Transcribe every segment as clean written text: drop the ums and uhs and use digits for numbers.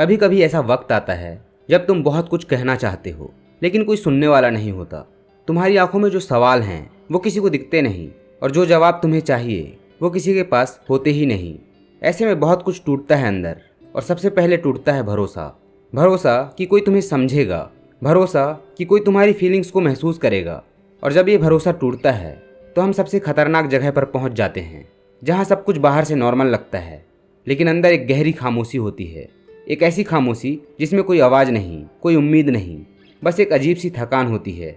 कभी कभी ऐसा वक्त आता है जब तुम बहुत कुछ कहना चाहते हो लेकिन कोई सुनने वाला नहीं होता। तुम्हारी आंखों में जो सवाल हैं वो किसी को दिखते नहीं और जो जवाब तुम्हें चाहिए वो किसी के पास होते ही नहीं। ऐसे में बहुत कुछ टूटता है अंदर और सबसे पहले टूटता है भरोसा। भरोसा कि कोई तुम्हें समझेगा, भरोसा कि कोई तुम्हारी फीलिंग्स को महसूस करेगा। और जब ये भरोसा टूटता है तो हम सबसे खतरनाक जगह पर पहुंच जाते हैं, जहां सब कुछ बाहर से नॉर्मल लगता है लेकिन अंदर एक गहरी खामोशी होती है। एक ऐसी खामोशी जिसमें कोई आवाज़ नहीं, कोई उम्मीद नहीं, बस एक अजीब सी थकान होती है।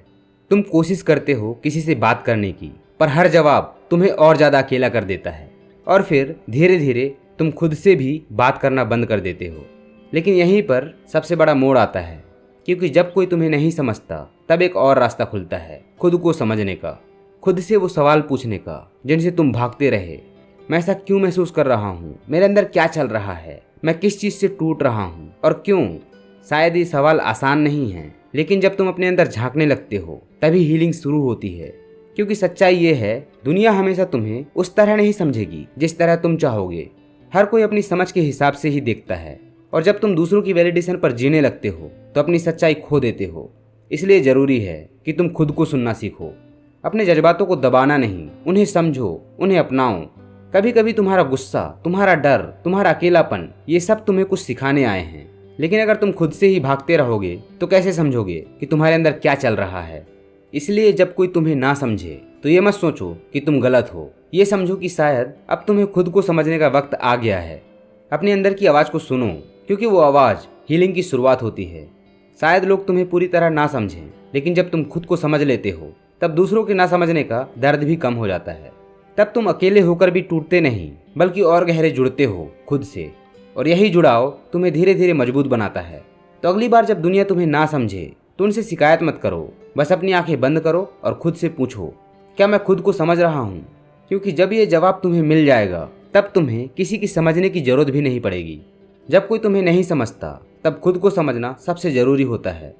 तुम कोशिश करते हो किसी से बात करने की, पर हर जवाब तुम्हें और ज़्यादा अकेला कर देता है और फिर धीरे धीरे तुम खुद से भी बात करना बंद कर देते हो। लेकिन यहीं पर सबसे बड़ा मोड़ आता है, क्योंकि जब कोई तुम्हें नहीं समझता तब एक और रास्ता खुलता है खुद को समझने का, खुद से वो सवाल पूछने का जिनसे तुम भागते रहे। मैं ऐसा क्यों महसूस कर रहा हूँ, मेरे अंदर क्या चल रहा है, मैं किस चीज़ से टूट रहा हूँ और क्यों। शायद ये सवाल आसान नहीं है, लेकिन जब तुम अपने अंदर झांकने लगते हो तभी हीलिंग शुरू होती है। क्योंकि सच्चाई ये है, दुनिया हमेशा तुम्हें उस तरह नहीं समझेगी जिस तरह तुम चाहोगे। हर कोई अपनी समझ के हिसाब से ही देखता है और जब तुम दूसरों की वैलिडेशन पर जीने लगते हो तो अपनी सच्चाई खो देते हो। इसलिए ज़रूरी है कि तुम खुद को सुनना सीखो। अपने जज्बातों को दबाना नहीं, उन्हें समझो, उन्हें अपनाओ। कभी कभी तुम्हारा गुस्सा, तुम्हारा डर, तुम्हारा अकेलापन, ये सब तुम्हें कुछ सिखाने आए हैं। लेकिन अगर तुम खुद से ही भागते रहोगे तो कैसे समझोगे कि तुम्हारे अंदर क्या चल रहा है। इसलिए जब कोई तुम्हें ना समझे तो ये मत सोचो कि तुम गलत हो, ये समझो कि शायद अब तुम्हें खुद को समझने का वक्त आ गया है। अपने अंदर की आवाज़ को सुनो, क्योंकि वो आवाज़ हीलिंग की शुरुआत होती है। शायद लोग तुम्हें पूरी तरह ना समझें, लेकिन जब तुम खुद को समझ लेते हो तब दूसरों के ना समझने का दर्द भी कम हो जाता है। तब तुम अकेले होकर भी टूटते नहीं, बल्कि और गहरे जुड़ते हो खुद से, और यही जुड़ाव तुम्हें धीरे धीरे मजबूत बनाता है। तो अगली बार जब दुनिया तुम्हें ना समझे तो उनसे शिकायत मत करो, बस अपनी आंखें बंद करो और खुद से पूछो, क्या मैं खुद को समझ रहा हूँ। क्योंकि जब ये जवाब तुम्हें मिल जाएगा तब तुम्हें किसी की समझने की जरूरत भी नहीं पड़ेगी। जब कोई तुम्हें नहीं समझता तब खुद को समझना सबसे ज़रूरी होता है।